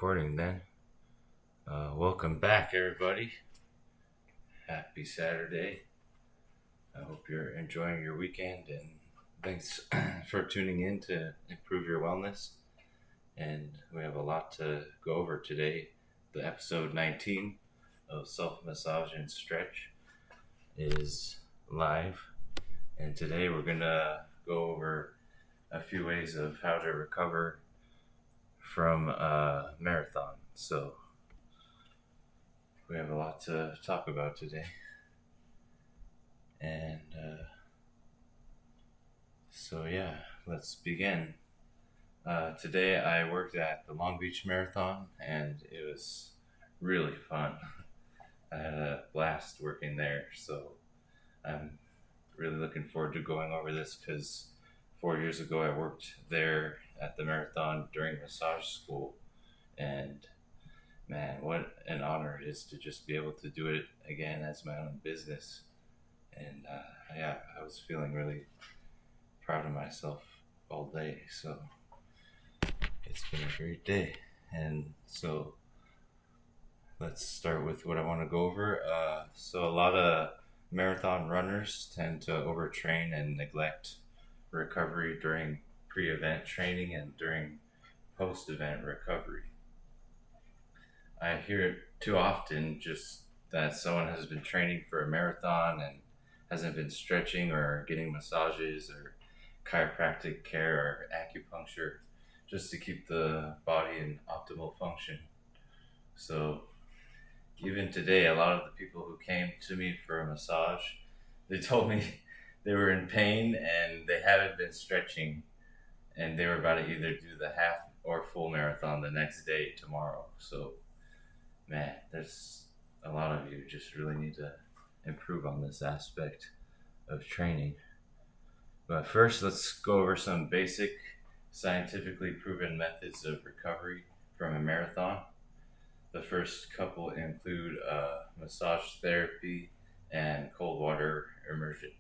Recording then. Welcome back, everybody. Happy Saturday. I hope you're enjoying your weekend, and thanks for tuning in to improve your wellness. And we have a lot to go over today. The episode 19 of Self Massage and Stretch is live, and today we're gonna go over a few ways of how to recover from a marathon. So we have a lot to talk about today. And let's begin. Today I worked at the Long Beach Marathon, and it was really fun. I had a blast working there, so I'm really looking forward to going over this because 4 years ago I worked there at the marathon during massage school, and man, what an honor it is to just be able to do it again as my own business. And I was feeling really proud of myself all day, so it's been a great day. And so let's start with what I want to go over. So a lot of marathon runners tend to overtrain and neglect recovery during pre-event training and during post-event recovery. I hear it too often, just that someone has been training for a marathon and hasn't been stretching or getting massages or chiropractic care or acupuncture just to keep the body in optimal function. So even today, a lot of the people who came to me for a massage, they told me they were in pain and they haven't been stretching, and they were about to either do the half or full marathon the next day, tomorrow. So man, there's a lot of you just really need to improve on this aspect of training. But first, let's go over some basic scientifically proven methods of recovery from a marathon. The first couple include massage therapy and cold water immersion.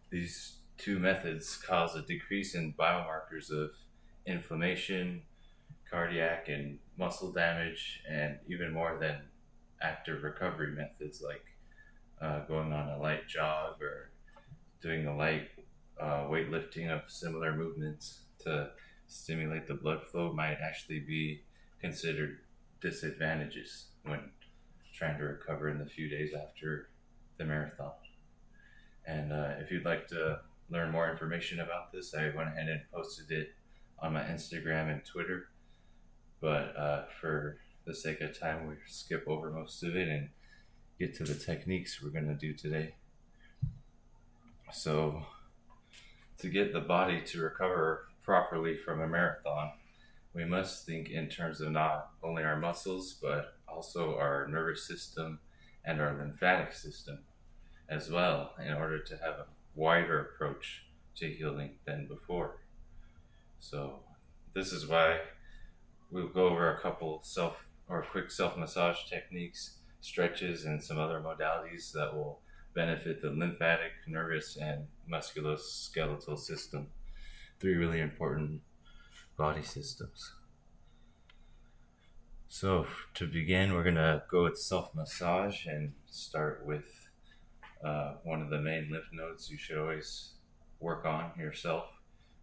These two methods cause a decrease in biomarkers of inflammation, cardiac and muscle damage, and even more than active recovery methods like going on a light jog or doing a light weightlifting of similar movements to stimulate the blood flow might actually be considered disadvantages when trying to recover in the few days after the marathon. And if you'd like to learn more information about this, I went ahead and posted it on my Instagram and Twitter. But for the sake of time, we'll skip over most of it and get to the techniques we're going to do today. So to get the body to recover properly from a marathon, we must think in terms of not only our muscles, but also our nervous system and our lymphatic system as well, in order to have a wider approach to healing than before. So this is why we'll go over a couple quick self-massage techniques, stretches, and some other modalities that will benefit the lymphatic, nervous, and musculoskeletal system. 3 really important body systems. So to begin, we're going to go with self-massage and start with one of the main lymph nodes you should always work on yourself,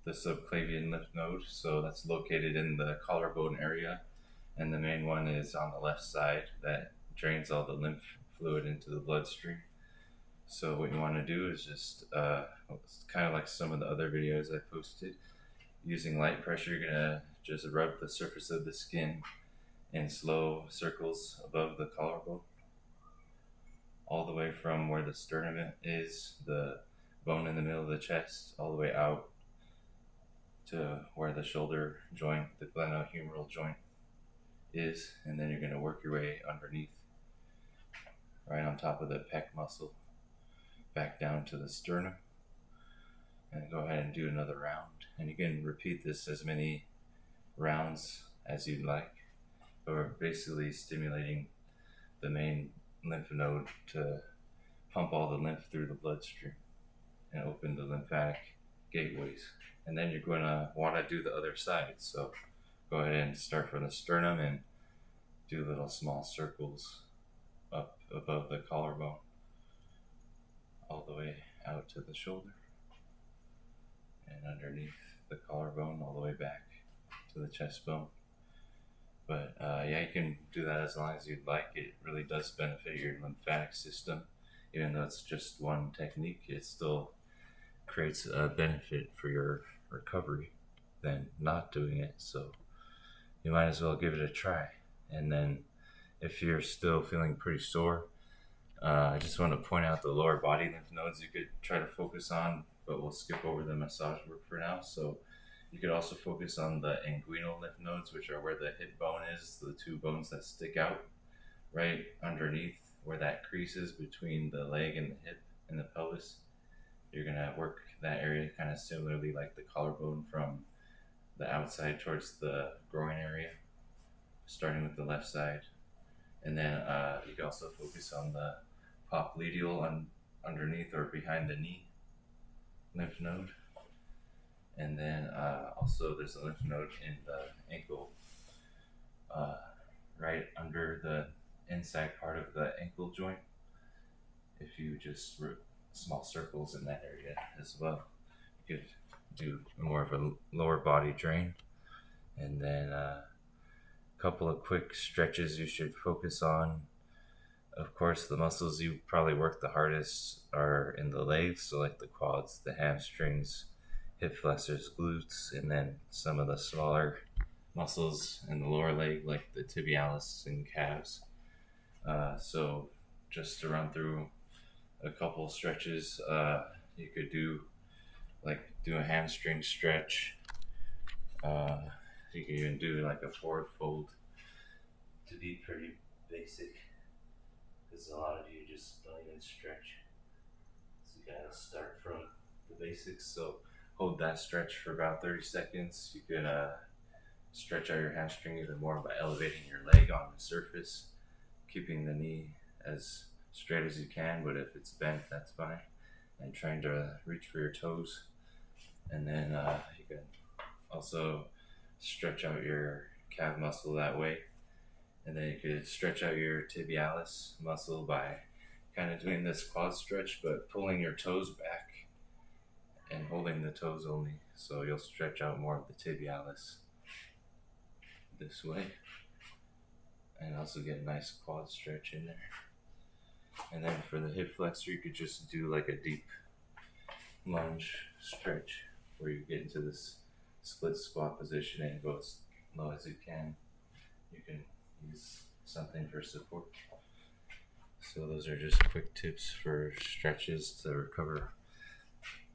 the subclavian lymph node. So that's located in the collarbone area, and the main one is on the left side that drains all the lymph fluid into the bloodstream. So what you want to do is just it's kind of like some of the other videos I posted. Using light pressure, you're gonna just rub the surface of the skin in slow circles above the collarbone, all the way from where the sternum is, the bone in the middle of the chest, all the way out to where the shoulder joint, the glenohumeral joint is, and then you're going to work your way underneath, right on top of the pec muscle, back down to the sternum, and go ahead and do another round. And you can repeat this as many rounds as you'd like, but we're basically stimulating the main lymph node to pump all the lymph through the bloodstream and open the lymphatic gateways. And then you're going to want to do the other side. So go ahead and start from the sternum and do little small circles up above the collarbone, all the way out to the shoulder, and underneath the collarbone, all the way back to the chest bone. But yeah, you can do that as long as you'd like. It really does benefit your lymphatic system. Even though it's just one technique, it still creates a benefit for your recovery than not doing it. So you might as well give it a try. And then if you're still feeling pretty sore, I just want to point out the lower body lymph nodes you could try to focus on, but we'll skip over the massage work for now. So you could also focus on the inguinal lymph nodes, which are where the hip bone is, the two bones that stick out right underneath where that crease is between the leg and the hip and the pelvis. You're going to work that area kind of similarly like the collarbone from the outside towards the groin area, starting with the left side. And then you can also focus on the popliteal underneath or behind the knee lymph node. And then also there's a lymph node in the ankle, right under the inside part of the ankle joint. If you just small circles in that area as well, you could do more of a lower body drain. And then a couple of quick stretches you should focus on. Of course, the muscles you probably work the hardest are in the legs, so like the quads, the hamstrings, hip flexors, glutes, and then some of the smaller muscles in the lower leg like the tibialis and calves. So just to run through a couple stretches, you could do a hamstring stretch. You can even do like a forward fold to be pretty basic, because a lot of you just don't even stretch. So you gotta start from the basics. So hold that stretch for about 30 seconds. You can stretch out your hamstring even more by elevating your leg on the surface, keeping the knee as straight as you can, but if it's bent, that's fine. And trying to reach for your toes. And then you can also stretch out your calf muscle that way. And then you could stretch out your tibialis muscle by kind of doing this quad stretch, but pulling your toes back and holding the toes only. So you'll stretch out more of the tibialis this way. And also get a nice quad stretch in there. And then for the hip flexor, you could just do like a deep lunge stretch where you get into this split squat position and go as low as you can. You can use something for support. So those are just quick tips for stretches to recover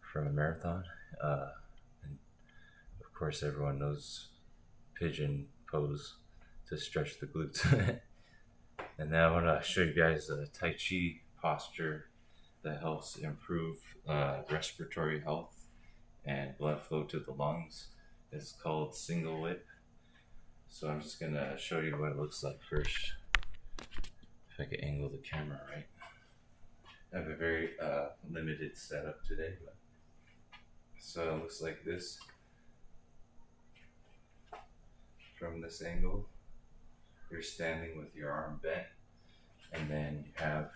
from a marathon. And of course, everyone knows pigeon pose to stretch the glutes. And now I want to show you guys a Tai Chi posture that helps improve respiratory health and blood flow to the lungs. It's called single whip. So I'm just going to show you what it looks like first. If I can angle the camera right. I have a very limited setup today. So it looks like this from this angle. You're standing with your arm bent, and then you have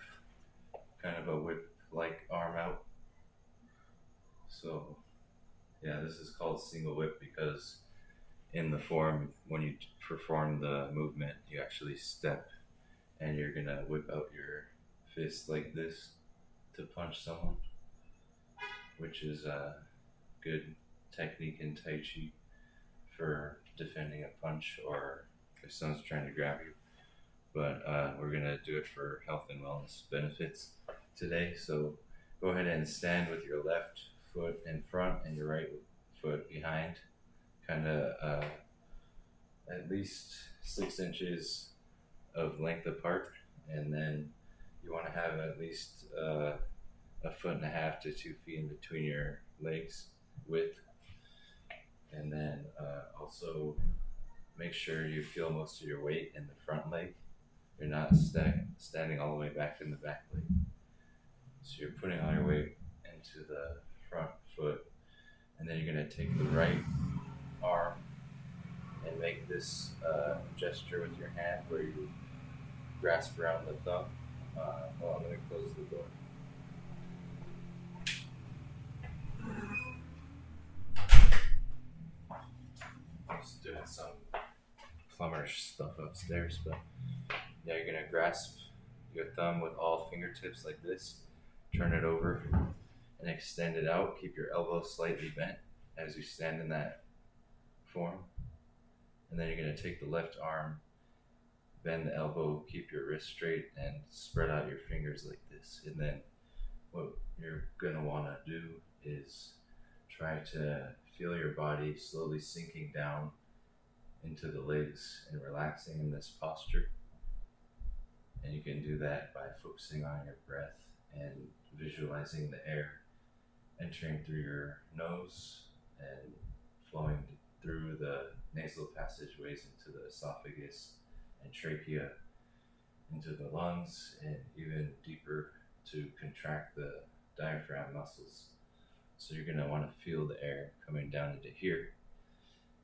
kind of a whip-like arm out. So yeah, this is called single whip because in the form, when you perform the movement, you actually step and you're gonna whip out your fist like this to punch someone, which is a good technique in Tai Chi for defending a punch or if someone's trying to grab you. But we're gonna do it for health and wellness benefits today. So go ahead and stand with your left foot in front and your right foot behind, kind of at least 6 inches of length apart. And then you want to have at least 1.5 feet to 2 feet in between your legs width. And then also make sure you feel most of your weight in the front leg. You're not standing all the way back in the back leg. So you're putting all your weight into the front foot. And then you're going to take the right arm and make this gesture with your hand where you grasp around the thumb. Well, I'm going to close the door. Just doing some plumber stuff upstairs, but yeah, you're going to grasp your thumb with all fingertips like this, turn it over, and extend it out. Keep your elbow slightly bent as you stand in that form. And then you're going to take the left arm, bend the elbow, keep your wrist straight, and spread out your fingers like this. And then what you're going to want to do is try to feel your body slowly sinking down into the legs and relaxing in this posture. And you can do that by focusing on your breath and visualizing the air entering through your nose and flowing through the nasal passageways into the esophagus and trachea, into the lungs, and even deeper to contract the diaphragm muscles. So you're going to want to feel the air coming down into here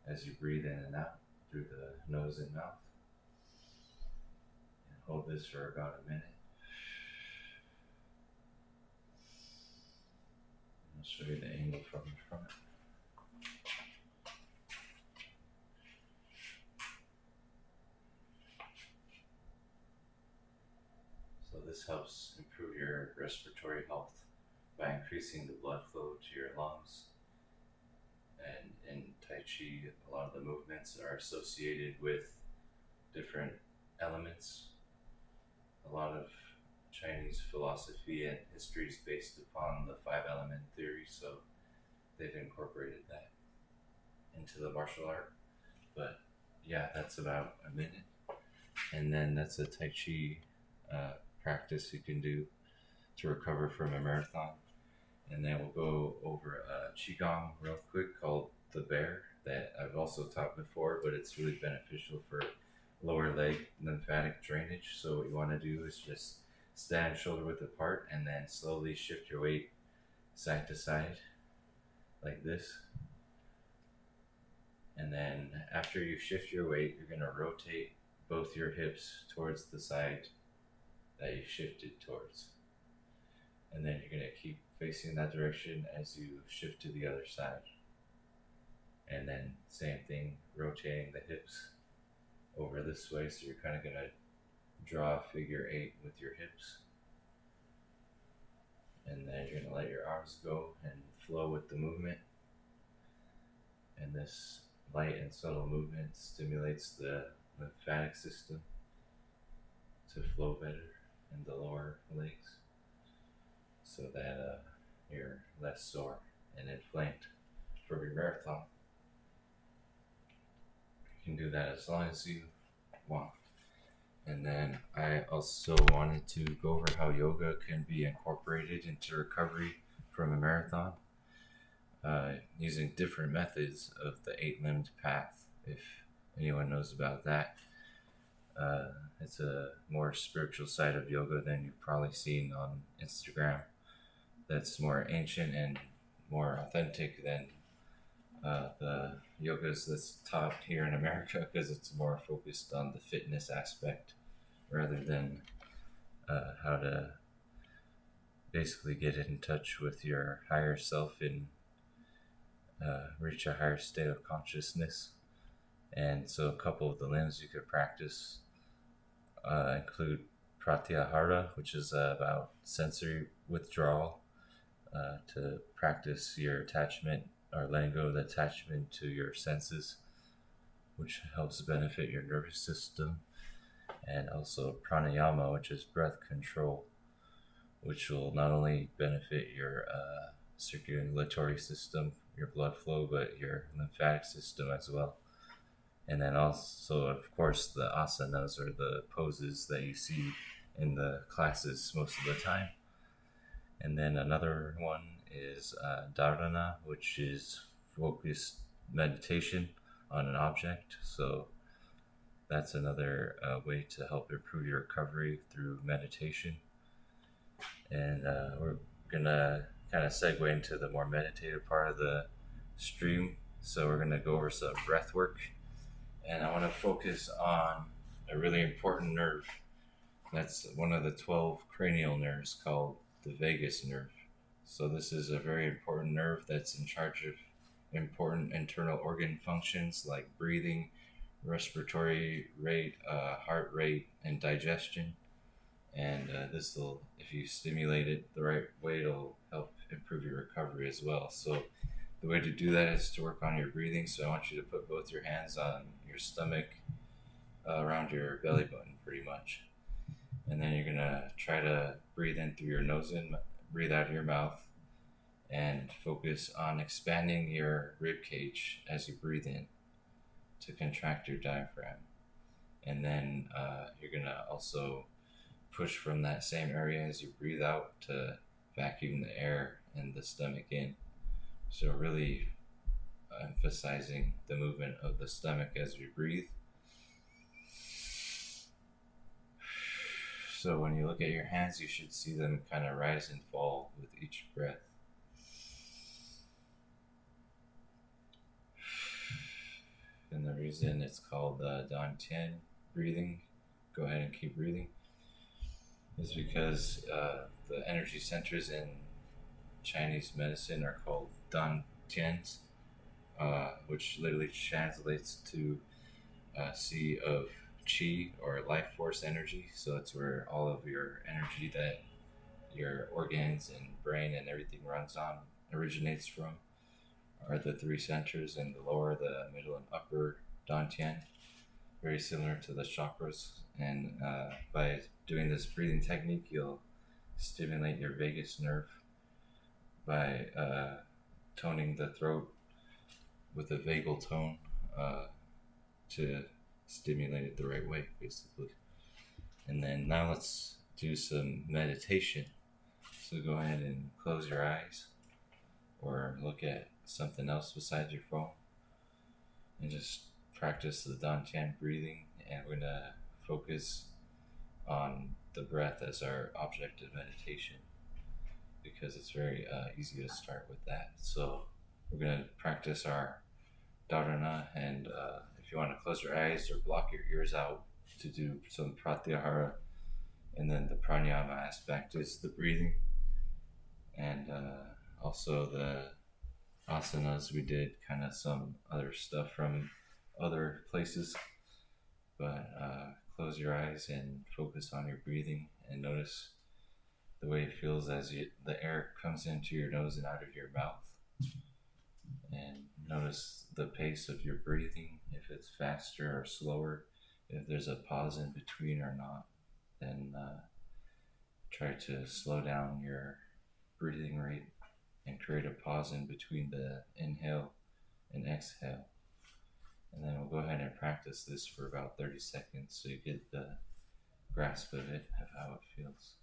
as you breathe in and out through the nose and mouth. And hold this for about a minute. I'll show you the angle from the front. So this helps improve your respiratory health by increasing the blood flow to your lungs. And in Tai Chi, a lot of the movements are associated with different elements. A lot of Chinese philosophy and history is based upon the 5-element theory, so they've incorporated that into the martial art. But yeah, that's about a minute. And then that's a Tai Chi practice you can do to recover from a marathon. And then we'll go over a Qigong real quick called the bear that I've also taught before, but it's really beneficial for lower leg lymphatic drainage. So what you want to do is just stand shoulder width apart and then slowly shift your weight side to side like this. And then after you shift your weight, you're going to rotate both your hips towards the side that you shifted towards. And then you're going to keep facing that direction as you shift to the other side. And then same thing, rotating the hips over this way. So you're kind of going to draw a figure 8 with your hips. And then you're going to let your arms go and flow with the movement. And this light and subtle movement stimulates the lymphatic system to flow better in the lower legs, so that you're less sore and inflamed for your marathon. You can do that as long as you want. And then I also wanted to go over how yoga can be incorporated into recovery from a marathon, using different methods of the 8-limbed path, if anyone knows about that. It's a more spiritual side of yoga than you've probably seen on Instagram. That's more ancient and more authentic than the yogas that's taught here in America, because it's more focused on the fitness aspect rather than how to basically get in touch with your higher self and reach a higher state of consciousness. And so a couple of the limbs you could practice include pratyahara, which is about sensory withdrawal, to practice your attachment or letting go of the attachment to your senses, which helps benefit your nervous system. And also pranayama, which is breath control, which will not only benefit your circulatory system, your blood flow, but your lymphatic system as well. And then also, of course, the asanas, or the poses that you see in the classes most of the time. And then another one is dharana, which is focused meditation on an object. So that's another way to help improve your recovery through meditation. And we're going to kind of segue into the more meditative part of the stream. So we're going to go over some breath work. and I want to focus on a really important nerve. That's one of the 12 cranial nerves called the vagus nerve. So this is a very important nerve that's in charge of important internal organ functions like breathing, respiratory rate, heart rate, and digestion. And this will, if you stimulate it the right way, it'll help improve your recovery as well. So the way to do that is to work on your breathing. So I want you to put both your hands on your stomach, around your belly button pretty much. And then you're going to try to breathe in through your nose and breathe out of your mouth, and focus on expanding your rib cage as you breathe in to contract your diaphragm. And then you're going to also push from that same area as you breathe out to vacuum the air and the stomach in. So really emphasizing the movement of the stomach as we breathe. So when you look at your hands, you should see them kind of rise and fall with each breath. And the reason it's called Dantian breathing, go ahead and keep breathing, is because the energy centers in Chinese medicine are called Dantians, which literally translates to sea of Qi, or life force energy. So it's where all of your energy that your organs and brain and everything runs on originates from, are the three centers in the lower, the middle, and upper Dantian, very similar to the chakras. And by doing this breathing technique, you'll stimulate your vagus nerve by toning the throat with a vagal tone to stimulate it the right way, basically. And then now let's do some meditation. So go ahead and close your eyes, or look at something else besides your phone, and just practice the Dantian breathing. And we're going to focus on the breath as our object of meditation, because it's very easy to start with that. So we're going to practice our dharana, and if you want to close your eyes or block your ears out to do some pratyahara, and then the pranayama aspect is the breathing, and also the asanas. We did kind of some other stuff from other places, but close your eyes and focus on your breathing, and notice the way it feels as the air comes into your nose and out of your mouth. And notice the pace of your breathing, if it's faster or slower, if there's a pause in between or not. Then try to slow down your breathing rate and create a pause in between the inhale and exhale. And then we'll go ahead and practice this for about 30 seconds so you get the grasp of it, of how it feels.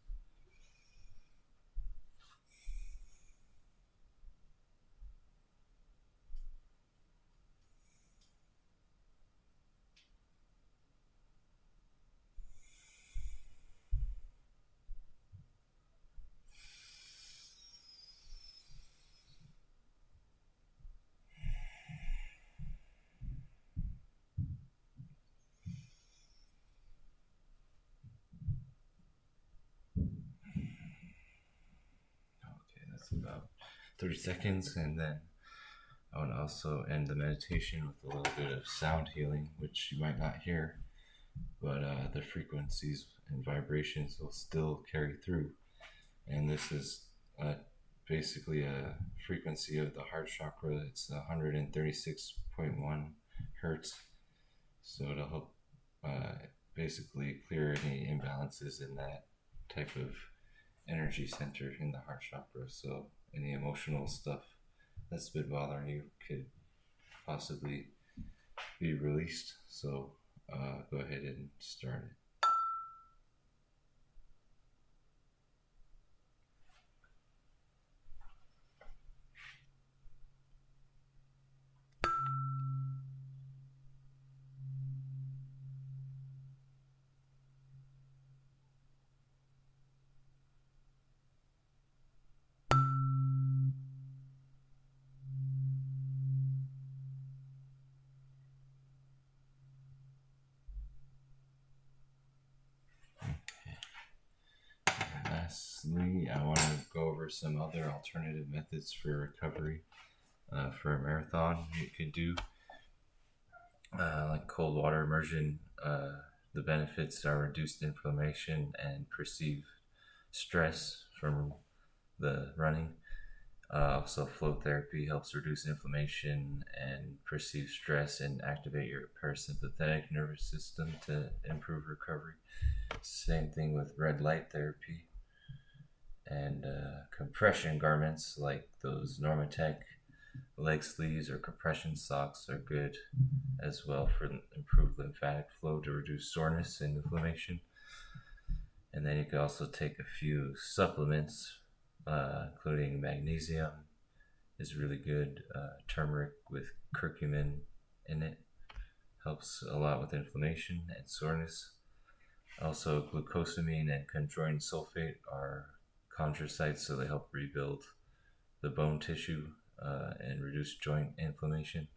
About 30 seconds, and then I want to also end the meditation with a little bit of sound healing, which you might not hear, but the frequencies and vibrations will still carry through. And this is basically a frequency of the heart chakra. It's 136.1 hertz, so it'll help basically clear any imbalances in that type of energy center in the heart chakra. So any emotional stuff that's been bothering you could possibly be released. So go ahead and start it. lastly, I want to go over some other alternative methods for recovery for a marathon. You could do like cold water immersion. The benefits are reduced inflammation and perceived stress from the running. Also, flow therapy helps reduce inflammation and perceived stress and activate your parasympathetic nervous system to improve recovery. Same thing with red light therapy and compression garments like those Normatec leg sleeves or compression socks are good as well for improved lymphatic flow to reduce soreness and inflammation. And then you can also take a few supplements, including magnesium is really good. Turmeric with curcumin in it helps a lot with inflammation and soreness. Also, glucosamine and chondroitin sulfate are chondrocytes, so they help rebuild the bone tissue and reduce joint inflammation.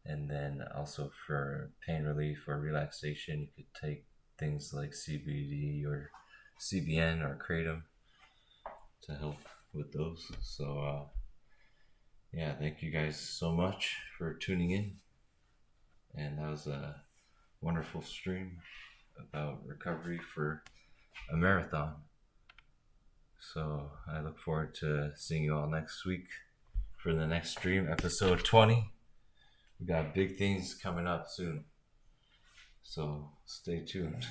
And then also for pain relief or relaxation, you could take things like CBD or CBN or kratom to help with those. So yeah, thank you guys so much for tuning in. And that was a wonderful stream about recovery for a marathon. So I look forward to seeing you all next week for the next stream, episode 20. We got big things coming up soon. So stay tuned.